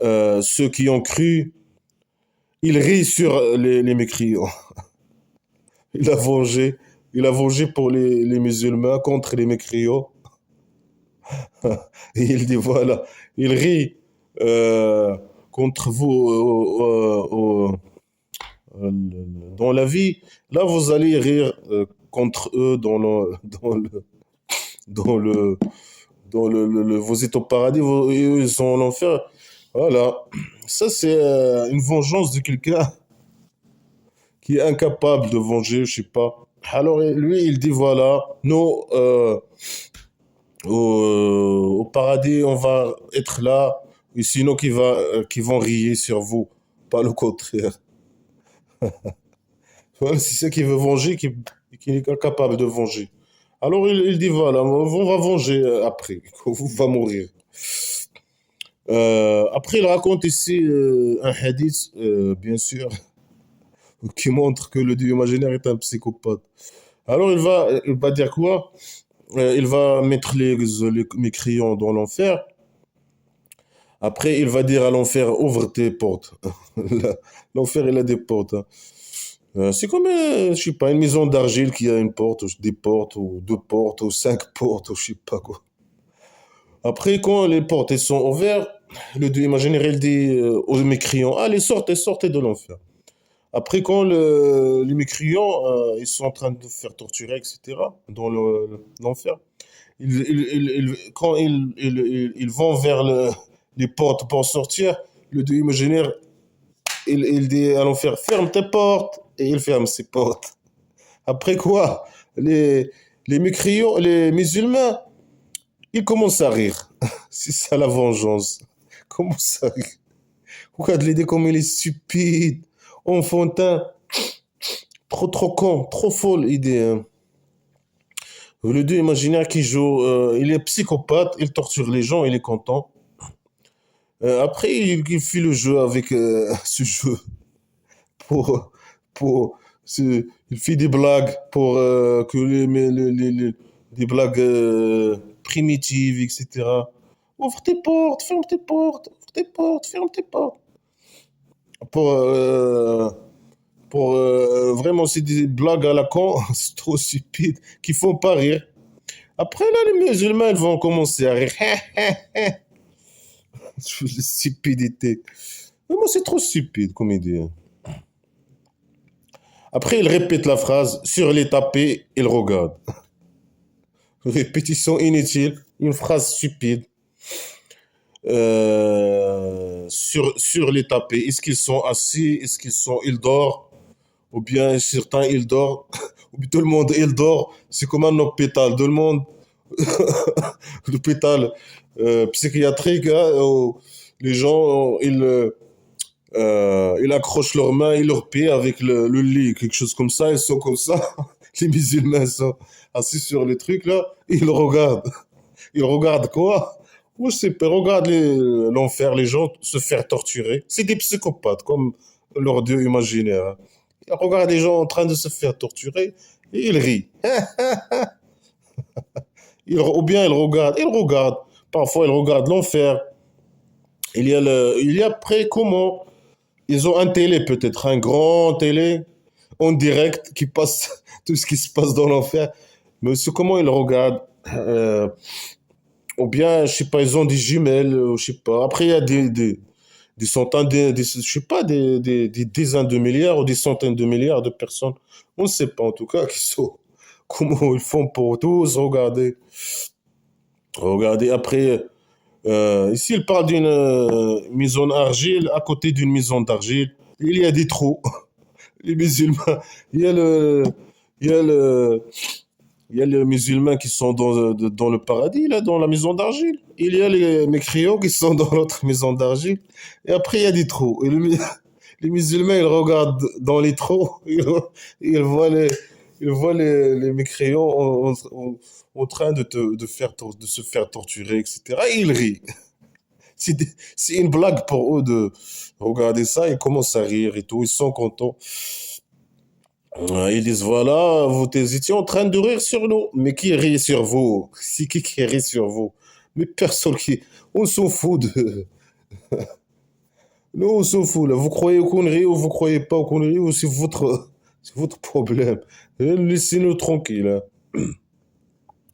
ceux qui ont cru, il rit sur les mécréants. Il a vengé. Il a vengé pour les musulmans contre les mécréants. Et il dit, voilà, il rit contre vous dans la vie. Là, vous allez rire contre eux dans le, vous êtes au paradis, et eux, ils sont en enfer. Voilà. Ça, c'est une vengeance de quelqu'un qui est incapable de venger, je sais pas. Alors, lui, il dit, voilà, nous, Au paradis, on va être là, et sinon qui vont rire sur vous, pas le contraire. Voilà, c'est ça qui veut venger, qui est incapable de venger. Alors il dit voilà, on va venger après, vous va mourir. Après, il raconte ici un hadith, bien sûr, qui montre que le dieu imaginaire est un psychopathe. Alors il va dire quoi? Il va mettre les mécréants dans l'enfer. Après, il va dire à l'enfer, ouvre tes portes. L'enfer, il a des portes, hein. C'est comme, je sais pas, une maison d'argile qui a une porte, ou des portes, ou deux portes, ou cinq portes, ou je sais pas quoi. Après, quand les portes elles sont ouvertes, le dieu imaginaire, il dit aux mécréants, allez, sortez, sortez de l'enfer. Après, quand les mécréants, ils sont en train de faire torturer, etc., dans l'enfer, quand ils vont vers les portes pour sortir, le dieu imaginaire, il dit à l'enfer, ferme tes portes, et il ferme ses portes. Après quoi, les, les mécréants, les musulmans, ils commencent à rire. C'est ça la vengeance. Comment ça rire? Regarde l'idée comme il est stupide, enfantin, trop con, trop folle idée, hein. Le dieu imaginaire qui joue, il est psychopathe, il torture les gens, il est content. Après, il fait le jeu avec ce jeu pour, il fait des blagues pour que des blagues primitives, etc. Ouvre tes portes, ferme tes portes, ouvre tes portes, ferme tes portes. Pour, euh, vraiment, c'est des blagues à la con, c'est trop stupide, qui font pas rire. Après, là, les musulmans, ils vont commencer à rire. Stupidité. Mais moi, c'est trop stupide comme idée, hein. Après, il répète la phrase, sur les tapés, il regarde. Répétition inutile, une phrase stupide. Sur les tapés, est-ce qu'ils sont assis, est-ce ils dorment, ou bien certains, ils dorment, ou bien tout le monde, il dort. C'est comme un hôpital, tout le monde, l'hôpital psychiatrique, hein, où les gens, ils accrochent leurs mains et leurs pieds avec le lit, quelque chose comme ça, ils sont comme ça. Les musulmans sont assis sur les trucs là, et ils regardent. Ils regardent quoi? Moi, je sais pas, regarde l'enfer, les gens se faire torturer. C'est des psychopathes, comme leur dieu imaginaire, hein. Ils regardent les gens en train de se faire torturer et ils rient. Ou bien ils regardent. Parfois, ils regardent l'enfer. Il y a après comment? Ils ont un télé peut-être, un grand télé en direct qui passe tout ce qui se passe dans l'enfer. Mais c'est comment ils regardent. Ou bien, je sais pas, ils ont des jumelles, je sais pas. Après, il y a des centaines, je sais pas, des dizaines de milliards ou des centaines de milliards de personnes. On ne sait pas en tout cas comment ils font pour tous regarder. Regardez, après, ici, il parle d'une maison d'argile à côté d'une maison d'argile. Il y a des trous. Les musulmans, il y a il y a le, il y a les musulmans qui sont dans le paradis, là, dans la maison d'argile. Il y a les mécréants qui sont dans l'autre maison d'argile. Et après, il y a des trous. Les musulmans, ils regardent dans les trous. Ils voient ils voient les mécréants en train de se faire torturer, etc. Et ils rient. C'est une blague pour eux de regarder ça. Ils commencent à rire et tout. Ils sont contents. Ils disent, voilà, vous étiez en train de rire sur nous. Mais qui rit sur vous? C'est qui rit sur vous? Mais personne qui... On s'en fout de... Nous, on s'en fout, là. Vous croyez aux conneries ou vous croyez pas aux conneries, ou c'est votre problème. Laissez-nous tranquilles, hein,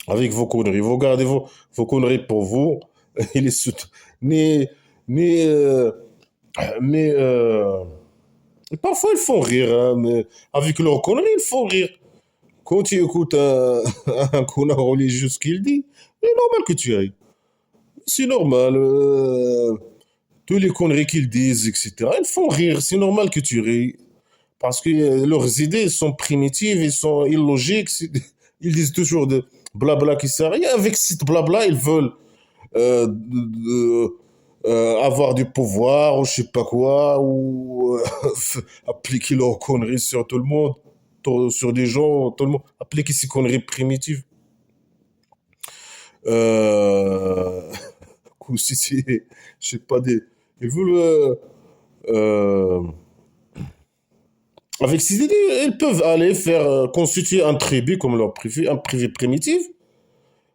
avec vos conneries. Vous gardez vos conneries pour vous. Il est sous... Mais... Mais... mais... et parfois, ils font rire, hein, mais avec leurs conneries, ils font rire. Quand tu écoutes un connard religieux ce qu'il dit, c'est normal que tu ailles. C'est normal. Tous les conneries qu'ils disent, etc. Ils font rire. C'est normal que tu ris. Parce que leurs idées sont primitives, ils sont illogiques. Ils disent toujours Blabla qui sert à rien. Avec cette blabla, ils veulent avoir du pouvoir ou je sais pas quoi, ou appliquer leurs conneries sur tout le monde, sur des gens, tout le monde, appliquer ces conneries primitives. Euh, ou si c'est, je sais pas, ils veulent, euh, avec ces idées, ils peuvent aller faire constituer un tribu comme leur privé, un privé primitif,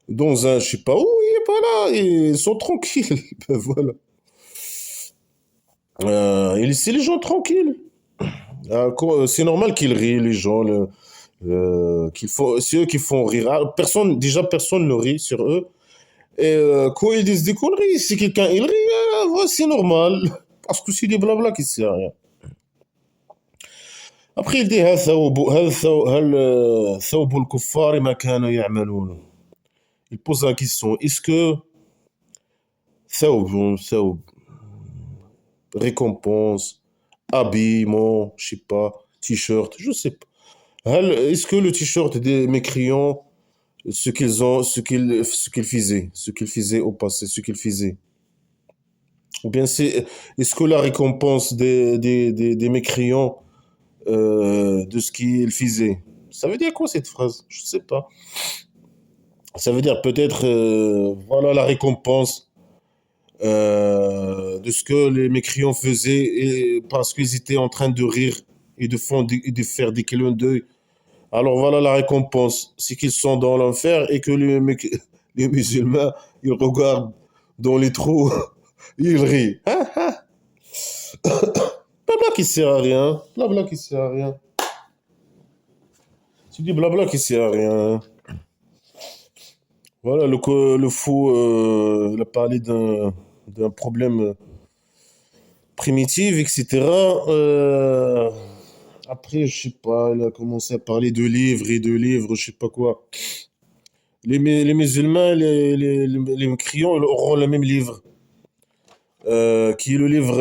dans un, je sais pas où, et voilà, ils sont tranquilles. Ben voilà. Et laisser les gens tranquilles. C'est normal qu'ils rient, les gens. C'est eux qui font rire. Ah, personne, déjà, personne ne rit sur eux. Et quand ils disent des conneries, si quelqu'un il rit, ouais, c'est normal. Parce que c'est des blabla qui servent à rien. Après, il dit هل ثوب الكفار ما كانوا يعملون. Il pose la question, est-ce que ثوب, récompense, habillement, je sais pas, t-shirt, je sais pas. Est-ce que le t-shirt des mécréants, ce qu'ils faisaient au passé, ce qu'ils faisaient, ou bien est-ce que la récompense des mécréants de ce qu'ils faisaient, ça veut dire quoi cette phrase? Je sais pas. Ça veut dire peut-être, voilà la récompense de ce que les mécréants faisaient et parce qu'ils étaient en train de rire et de faire des clins d'œil. Alors voilà la récompense, c'est qu'ils sont dans l'enfer et que les musulmans, ils regardent dans les trous, ils rient. Hein? Blabla qui sert à rien, blabla qui sert à rien. Tu dis blabla qui sert à rien. Voilà, le fou, il a parlé d'un problème primitif, etc. Après, je sais pas, il a commencé à parler de livres, je sais pas quoi. Les musulmans, les croyants, ils auront le même livre, qui est le livre,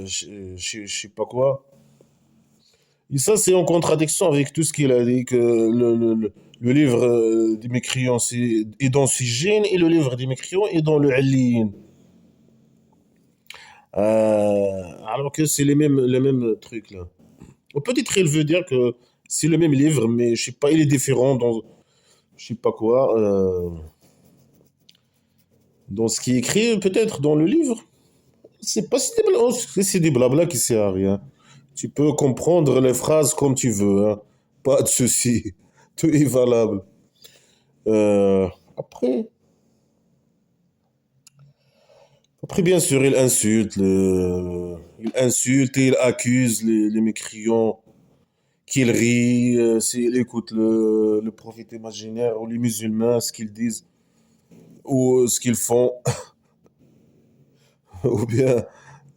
je sais pas quoi. Et ça, c'est en contradiction avec tout ce qu'il a dit, que le livre des mécréants est dans Sijin et le livre des mécréants est dans le Aliyin. Alors que c'est les mêmes trucs là. Ou peut-être il veut dire que c'est le même livre, mais je sais pas, il est différent dans je sais pas quoi, dans ce qui est écrit, peut-être dans le livre. C'est pas si c'est des blabla qui sert à rien. Tu peux comprendre les phrases comme tu veux, hein. Pas de souci. Tout est valable. Euh, après, après, bien sûr, il insulte et il accuse les mécréants qu'ils rient, s'ils écoutent le prophète imaginaire ou les musulmans, ce qu'ils disent ou ce qu'ils font, ou bien,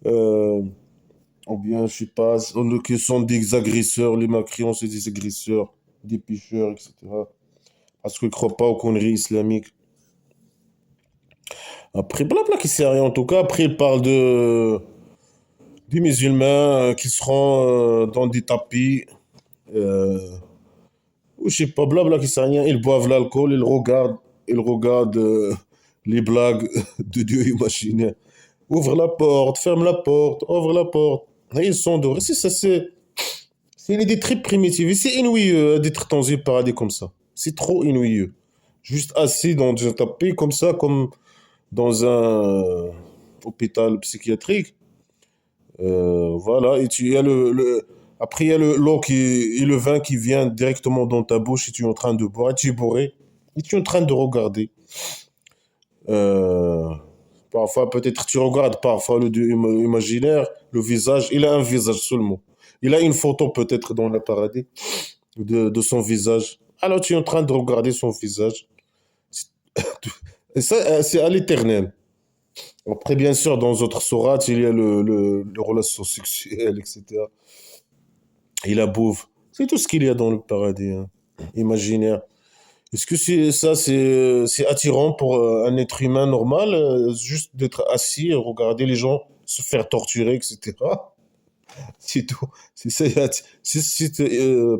euh, ou bien, je sais pas, que sont des agresseurs, les mécréants, c'est des agresseurs, des picheurs, etc. Parce qu'ils ne croient pas aux conneries islamiques. Après, blabla qui sert à rien en tout cas. Après, il parle des musulmans qui seront dans des tapis. Euh, ou je sais pas, blabla qui sert à rien. Ils boivent l'alcool, ils regardent les blagues de Dieu imaginaire. Ouvre la porte, ferme la porte, ouvre la porte. Et ils sont dehors. C'est une idée très primitive. Et c'est ennuyeux d'être dans un paradis comme ça. C'est trop ennuyeux. Juste assis dans un tapis comme ça, comme dans un hôpital psychiatrique. Voilà, et il y a après il y a l'eau et le vin qui vient directement dans ta bouche et tu es en train de boire, et tu es bourré, et tu es en train de regarder. Euh, Parfois, peut-être tu regardes parfois le dieu imaginaire, le visage, il a un visage seulement. Il a une photo peut-être dans le paradis de son visage. Alors tu es en train de regarder son visage. Et ça, c'est à l'éternel. Après, bien sûr, dans d'autres sourates, il y a le relation sexuelle, etc. Et la bouffe. C'est tout ce qu'il y a dans le paradis, hein, imaginaire. Est-ce que c'est attirant pour un être humain normal, juste d'être assis et regarder les gens se faire torturer, etc. C'est tout. C'est ça,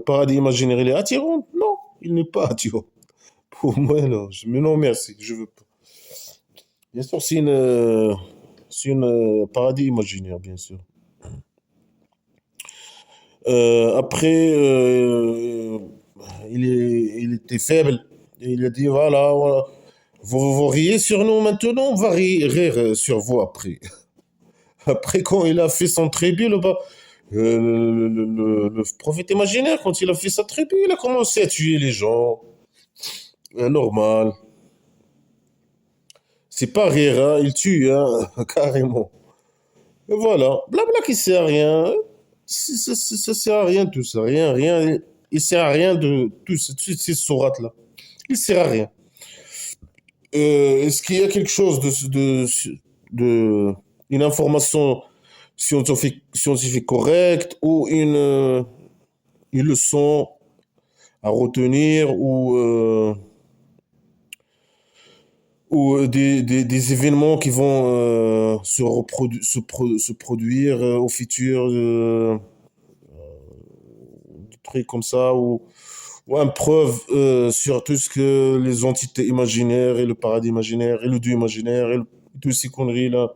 paradis imaginaire, il est attirant? Non, il n'est pas attirant. Au moins, non. Mais non, merci, je veux pas. Bien sûr, c'est une paradis imaginaire, bien sûr. Après, il était faible. Et il a dit, voilà, voilà. Vous riez sur nous maintenant, on va rire sur vous après. Après, quand il a fait son tribu, le prophète imaginaire, quand il a fait sa tribu, il a commencé à tuer les gens. Normal. C'est pas rire, hein, il tue, hein, carrément. Et voilà. Blabla qui sert à rien. Ça sert à rien tout ça. Rien, rien. Il sert à rien de toutes ces sourates-là. Il sert à rien. Est-ce qu'il y a quelque chose de une information scientifique correcte ou une leçon à retenir ou des événements qui vont se produire au futur, des trucs comme ça, ou une preuve sur tout ce que les entités imaginaires et le paradis imaginaire et le dieu imaginaire et toutes ces conneries-là.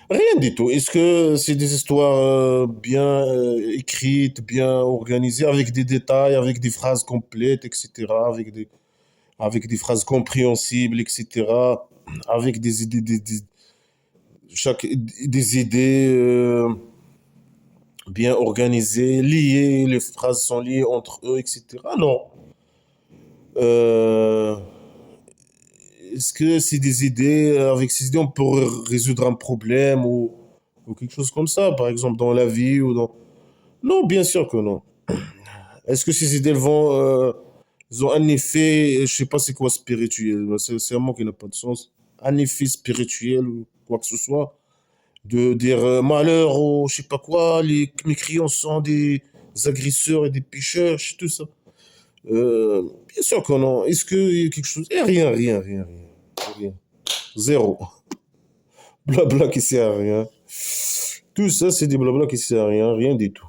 Rien du tout. Est-ce que c'est des histoires bien écrites, bien organisées, avec des détails, avec des phrases complètes, etc., avec des phrases compréhensibles, etc., avec des idées, des idées bien organisées, liées, les phrases sont liées entre eux, etc. Non. Euh, Est-ce que c'est des idées, avec ces idées, on peut résoudre un problème ou quelque chose comme ça, par exemple dans la vie ou dans... Non, bien sûr que non. Est-ce que ces idées elles ont un effet, je sais pas c'est quoi spirituel, c'est un mot qui n'a pas de sens, un effet spirituel ou quoi que ce soit, de dire malheur ou je sais pas quoi, mes clients sont des agresseurs et des picheurs, tout ça. Bien sûr que non. Est-ce qu'il y a quelque chose? Rien, rien, rien, rien. Rien. Zéro. Blabla qui sert à rien. Tout ça, c'est des blabla qui sert à rien, rien du tout.